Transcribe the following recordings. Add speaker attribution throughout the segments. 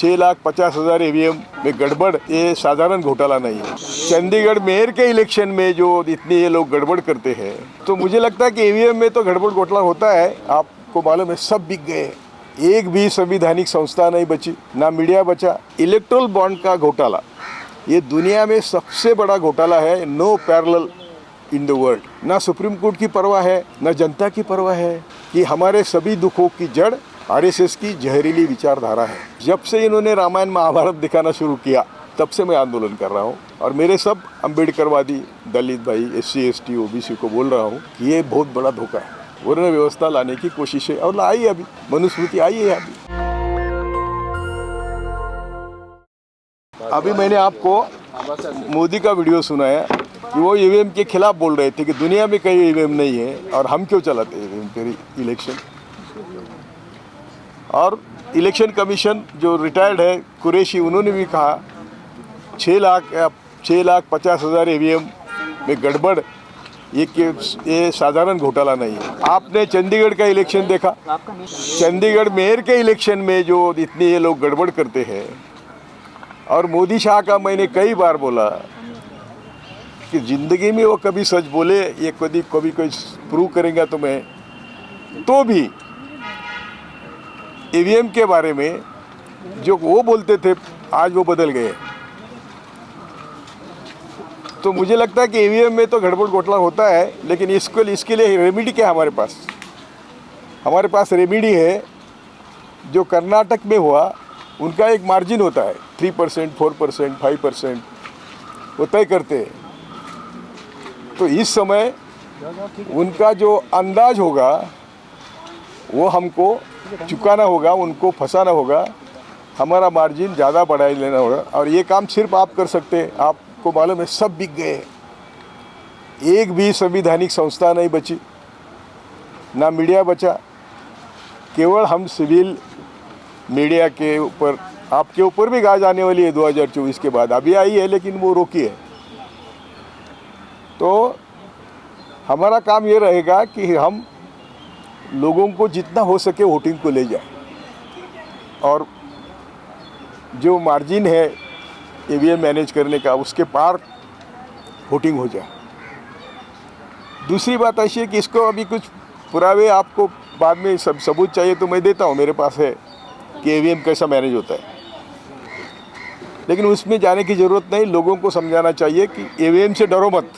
Speaker 1: 6,50,000 EVM में गड़बड़ ये साधारण घोटाला नहीं है। चंडीगढ़ मेयर के इलेक्शन में जो इतने ये लोग गड़बड़ करते हैं, तो मुझे लगता है कि ईवीएम में तो गड़बड़ घोटाला होता है। आपको मालूम है, सब बिक गए, एक भी संवैधानिक संस्था नहीं बची, ना मीडिया बचा। इलेक्ट्रल बॉन्ड का घोटाला ये दुनिया में सबसे बड़ा घोटाला है, no parallel in the world. ना सुप्रीम कोर्ट की परवाह है, ना जनता की परवाह है कि हमारे सभी दुखों की जड़ आरएसएस की जहरीली विचारधारा है। जब से इन्होंने रामायण महाभारत दिखाना शुरू किया, तब से मैं आंदोलन कर रहा हूँ और मेरे सब अम्बेडकरवादी दलित भाई, SC ST OBC को बोल रहा हूँ कि ये बहुत बड़ा धोखा है। वर्ण व्यवस्था लाने की कोशिश है और लाई, अभी मनुस्मृति आई है। अभी मैंने आपको मोदी का वीडियो सुनाया कि वो ईवीएम के खिलाफ बोल रहे थे कि दुनिया में कहीं ईवीएम नहीं है और हम क्यों चलाते हैं ईवीएम पे इलेक्शन। और इलेक्शन कमीशन जो रिटायर्ड है कुरैशी, उन्होंने भी कहा 6,50,000 ईवीएम में गड़बड़ ये साधारण घोटाला नहीं है। आपने चंडीगढ़ का इलेक्शन देखा, चंडीगढ़ मेयर के इलेक्शन में जो इतने ये लोग गड़बड़ करते हैं, और मोदी शाह का मैंने कई बार बोला कि ज़िंदगी में वो कभी सच बोले, ये कभी कोई प्रूव करेंगे तो मैं, तो भी ईवीएम के बारे में जो वो बोलते थे आज वो बदल गए। तो मुझे लगता है कि ईवीएम में तो गड़बड़ घोटाला होता है, लेकिन इसके लिए रेमेडी क्या है हमारे पास? हमारे पास रेमेडी है, जो कर्नाटक में हुआ उनका एक मार्जिन होता है 3%, 4%, 5%, वो तय करते हैं। तो इस समय उनका जो अंदाज होगा वो हमको चुकाना होगा, उनको फंसाना होगा, हमारा मार्जिन ज़्यादा बढ़ा लेना होगा। और ये काम सिर्फ आप कर सकते हैं। आपको मालूम है, सब बिक गए, एक भी संवैधानिक संस्था नहीं बची, ना मीडिया बचा। केवल हम सिविल मीडिया के ऊपर, आपके ऊपर भी गाज आने वाली है 2024 के बाद, अभी आई है लेकिन वो रोकी है। तो हमारा काम ये रहेगा कि हम लोगों को जितना हो सके वोटिंग को ले जाए, और जो मार्जिन है ईवीएम मैनेज करने का, उसके पार वोटिंग हो जाए। दूसरी बात ऐसी है कि इसको अभी कुछ पुरावे आपको बाद में सबूत चाहिए तो मैं देता हूँ, मेरे पास है कि ईवीएम कैसा मैनेज होता है, लेकिन उसमें जाने की ज़रूरत नहीं। लोगों को समझाना चाहिए कि ईवीएम से डरो मत,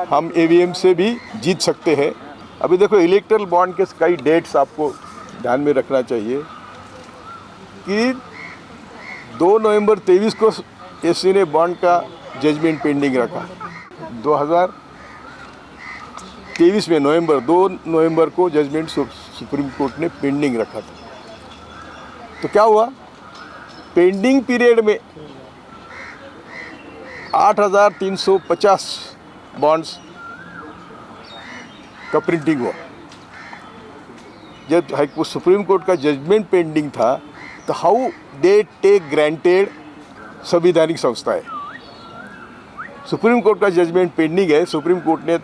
Speaker 1: हम ईवीएम से भी जीत सकते हैं। अभी देखो, इलेक्ट्रल बॉन्ड के कई डेट्स आपको ध्यान में रखना चाहिए कि 2 नवंबर 23 को SC ने बॉन्ड का जजमेंट पेंडिंग रखा। 2023 में 2 नवंबर को जजमेंट सुप्रीम कोर्ट ने पेंडिंग रखा था। तो क्या हुआ, पेंडिंग पीरियड में 8,350 बॉन्ड्स का प्रिंटिंग हुआ। जब सुप्रीम कोर्ट का जजमेंट पेंडिंग था, तो हाउ दे टेक ग्रांटेड संवैधानिक संस्था है। सुप्रीम कोर्ट का जजमेंट पेंडिंग है, सुप्रीम कोर्ट ने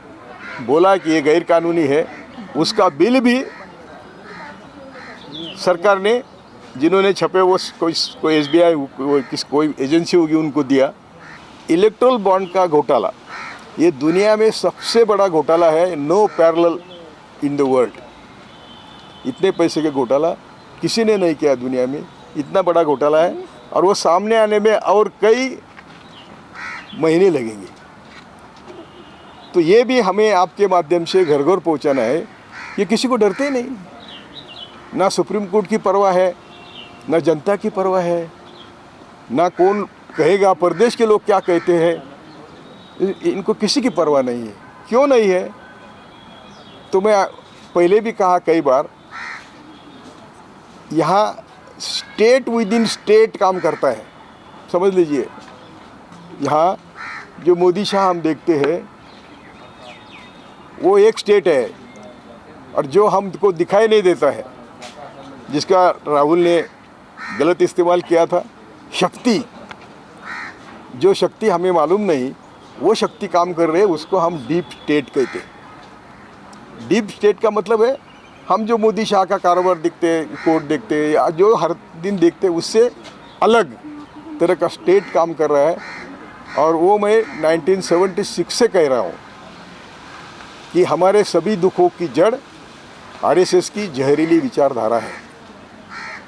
Speaker 1: बोला कि ये गैर कानूनी है, उसका बिल भी सरकार ने, जिन्होंने छपे वो कोई SBI कोई एजेंसी होगी उनको दिया। इलेक्ट्रल बॉन्ड का घोटाला ये दुनिया में सबसे बड़ा घोटाला है, no parallel in the world. इतने पैसे का घोटाला किसी ने नहीं किया दुनिया में, इतना बड़ा घोटाला है, और वो सामने आने में और कई महीने लगेंगे। तो ये भी हमें आपके माध्यम से घर घर पहुंचाना है। ये किसी को डरते नहीं, ना सुप्रीम कोर्ट की परवाह है, ना जनता की परवाह है, ना कौन कहेगा प्रदेश के लोग क्या कहते हैं, इनको किसी की परवाह नहीं है। क्यों नहीं है? तो मैं पहले भी कहा कई बार, यहाँ स्टेट विद इन स्टेट काम करता है। समझ लीजिए, यहाँ जो मोदी शाह हम देखते हैं वो एक स्टेट है, और जो हमको दिखाई नहीं देता है, जिसका राहुल ने गलत इस्तेमाल किया था, शक्ति, जो शक्ति हमें मालूम नहीं, वो शक्ति काम कर रहे हैं, उसको हम डीप स्टेट कहते हैं। डीप स्टेट का मतलब है हम जो मोदी शाह का कारोबार देखते, कोर्ट देखते या जो हर दिन देखते, उससे अलग तरह का स्टेट काम कर रहा है। और वो मैं 1976 से कह रहा हूँ कि हमारे सभी दुखों की जड़ आरएसएस की जहरीली विचारधारा है,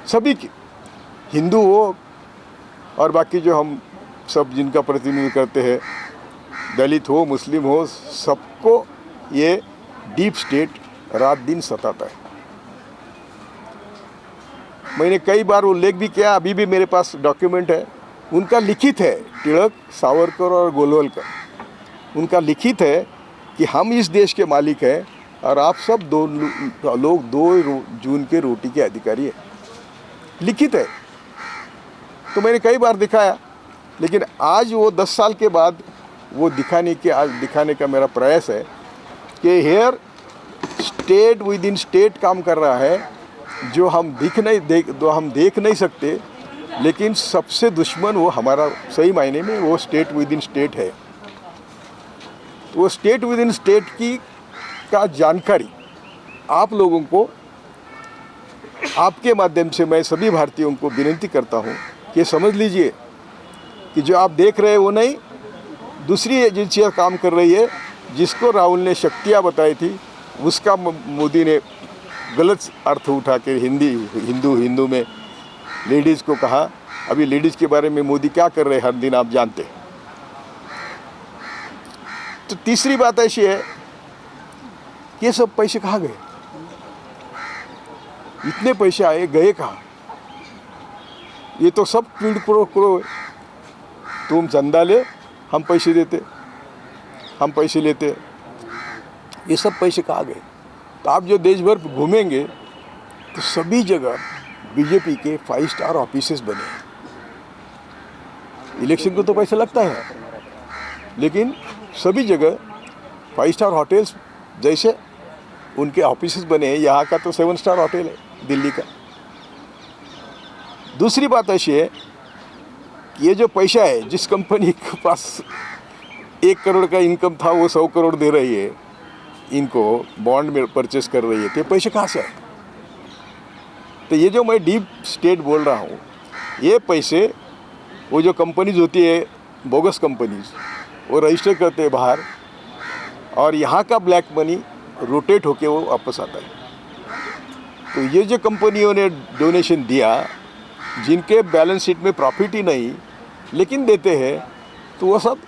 Speaker 1: सभी की, हिंदू हो और बाकी जो हम सब जिनका प्रतिनिधित्व करते हैं, दलित हो, मुस्लिम हो, सबको ये डीप स्टेट रात दिन सताता है। मैंने कई बार उल्लेख भी किया, अभी भी मेरे पास डॉक्यूमेंट है, उनका लिखित है, तिलक, सावरकर और गोलवलकर, उनका लिखित है कि हम इस देश के मालिक हैं और आप सब दो लोग 2 जून के रोटी के अधिकारी हैं, लिखित है। तो मैंने कई बार दिखाया, लेकिन आज वो 10 साल के बाद वो दिखाने का मेरा प्रयास है कि here state within state काम कर रहा है, जो हम देख नहीं सकते, लेकिन सबसे दुश्मन वो हमारा सही मायने में वो स्टेट विद इन स्टेट है। तो वो स्टेट विद इन स्टेट का जानकारी आप लोगों को, आपके माध्यम से मैं सभी भारतीयों को विनती करता हूँ कि समझ लीजिए कि जो आप देख रहे हैं वो नहीं, दूसरी एजेंसियाँ काम कर रही है। जिसको राहुल ने शक्तियाँ बताई थी, उसका मोदी ने गलत अर्थ उठा के हिंदू में लेडीज़ को कहा। अभी लेडीज़ के बारे में मोदी क्या कर रहे हैं हर दिन आप जानते हैं। तो तीसरी बात ऐसी है, ये सब पैसे कहाँ गए? इतने पैसे आए, गए कहाँ? ये तो सब क्विड प्रो क्रो है। तुम चंदा ले, हम पैसे देते, हम पैसे लेते, ये सब पैसे कहाँ गए? तो आप जो देश भर घूमेंगे तो सभी जगह बीजेपी के 5 स्टार ऑफिसेस बने। इलेक्शन को तो पैसा लगता है, लेकिन सभी जगह 5 स्टार होटल्स जैसे उनके ऑफिसेस बने हैं। यहाँ का तो 7 स्टार होटल है दिल्ली का। दूसरी बात ऐसी है कि ये जो पैसा है, जिस कंपनी के पास 1 करोड़ का इनकम था वो 100 करोड़ दे रही है, इनको बॉन्ड में परचेस कर रही है, तो पैसे कहाँ से आए? तो ये जो मैं डीप स्टेट बोल रहा हूँ, ये पैसे वो जो कंपनीज होती है, बोगस कंपनीज, वो रजिस्टर करते हैं बाहर, और यहाँ का ब्लैक मनी रोटेट होके वो वापस आता है। तो ये जो कंपनियों ने डोनेशन दिया, जिनके बैलेंस शीट में प्रॉफिट ही नहीं, लेकिन देते हैं, तो वो सब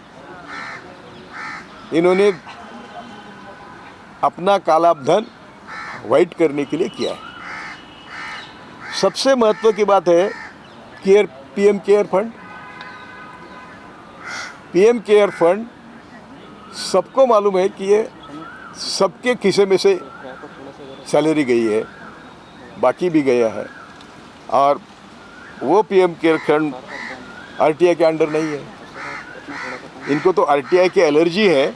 Speaker 1: इन्होंने अपना काला धन वाइट करने के लिए किया है। सबसे महत्व की बात है PM care fund. PM care fund सबको मालूम है कि ये सबके खिसे में से सैलरी गई है, बाकी भी गया है। और वो पीएम केयर फंड आरटीआई के अंडर नहीं है। इनको तो आरटीआई की एलर्जी है,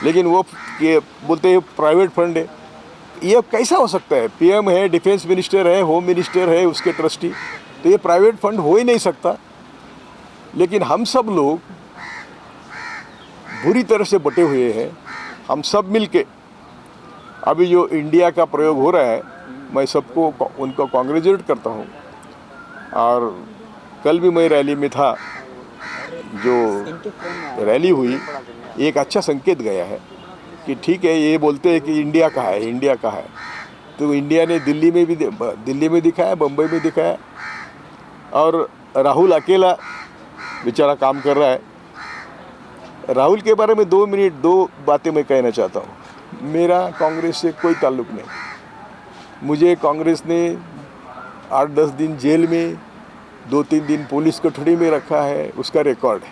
Speaker 1: लेकिन वो ये बोलते हैं प्राइवेट फंड है। ये कैसा हो सकता है? पीएम है, डिफेंस मिनिस्टर है, होम मिनिस्टर है, उसके ट्रस्टी, तो ये प्राइवेट फंड हो ही नहीं सकता। लेकिन हम सब लोग बुरी तरह से बटे हुए हैं। हम सब मिलके अभी जो इंडिया का प्रयोग हो रहा है, मैं सबको उनको कांग्रेचुलेट करता हूँ। और कल भी मैं रैली में था, जो रैली हुई, एक अच्छा संकेत गया है कि ठीक है, ये बोलते हैं कि इंडिया कहाँ है, इंडिया कहाँ है। तो इंडिया ने दिल्ली में दिखाया, बम्बई में दिखाया, और राहुल अकेला बेचारा काम कर रहा है। राहुल के बारे में 2 बातें मैं कहना चाहता हूँ। मेरा कांग्रेस से कोई ताल्लुक़ नहीं। मुझे कांग्रेस ने 8-10 दिन जेल में, 2-3 दिन पुलिस कस्टडी में रखा है, उसका रिकॉर्ड है।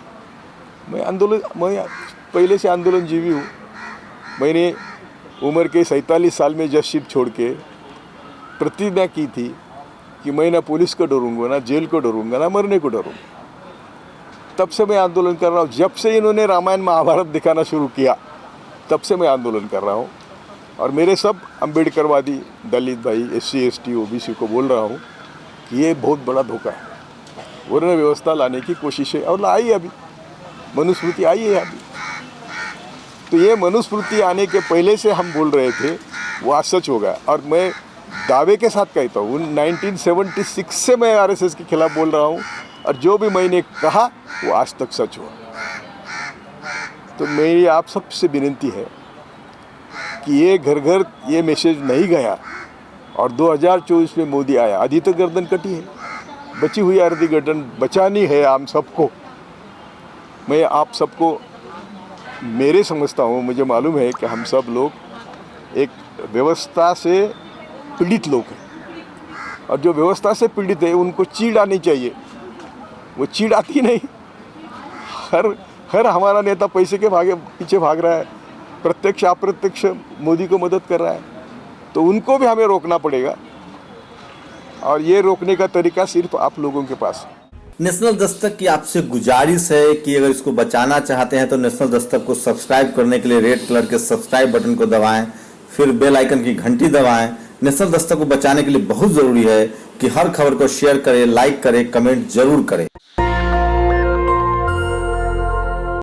Speaker 1: मैं पहले से आंदोलनजीवी हूँ। मैंने उम्र के 47 साल में जजशिप छोड़ के प्रतिज्ञा की थी कि मैं ना पुलिस को डरूंगा, ना जेल को डरूंगा, ना मरने को डरूंगा। तब से मैं आंदोलन कर रहा हूँ। जब से इन्होंने रामायण महाभारत दिखाना शुरू किया, तब से मैं आंदोलन कर रहा हूँ। और मेरे सब अम्बेडकरवादी दलित भाई, SC ST OBC को बोल रहा हूँ कि ये बहुत बड़ा धोखा है। वर्ण व्यवस्था लाने की कोशिश है, और आई अभी मनुस्मृति आई है अभी। तो ये मनुस्मृति आने के पहले से हम बोल रहे थे, वो आज सच होगा। और मैं दावे के साथ कहता हूँ 1976 से मैं आरएसएस के खिलाफ बोल रहा हूँ और जो भी मैंने कहा वो आज तक सच हुआ। तो मेरी आप सबसे विनती है कि ये घर घर ये मैसेज नहीं गया और 2024 में मोदी आया, आधी तो गर्दन कटी है, बची हुई आधी गर्दन बचानी है हम सबको। मैं आप सबको मेरे समझता हूँ, मुझे मालूम है कि हम सब लोग एक व्यवस्था से पीड़ित लोग हैं और जो व्यवस्था से पीड़ित है उनको चीड़ आनी चाहिए, वो चीड़ आती नहीं। हर हमारा नेता पैसे के पीछे भाग रहा है, प्रत्यक्ष अप्रत्यक्ष मोदी को मदद कर रहा है, तो उनको भी हमें रोकना पड़ेगा और ये रोकने का तरीका सिर्फ आप लोगों के पास है।
Speaker 2: नेशनल दस्तक की आपसे गुजारिश है कि अगर इसको बचाना चाहते हैं तो नेशनल दस्तक को सब्सक्राइब करने के लिए रेड कलर के सब्सक्राइब बटन को दबाएं, फिर बेल आइकन की घंटी दबाएं। नेशनल दस्तक को बचाने के लिए बहुत जरूरी है कि हर खबर को शेयर करें, लाइक करें, कमेंट जरूर करें।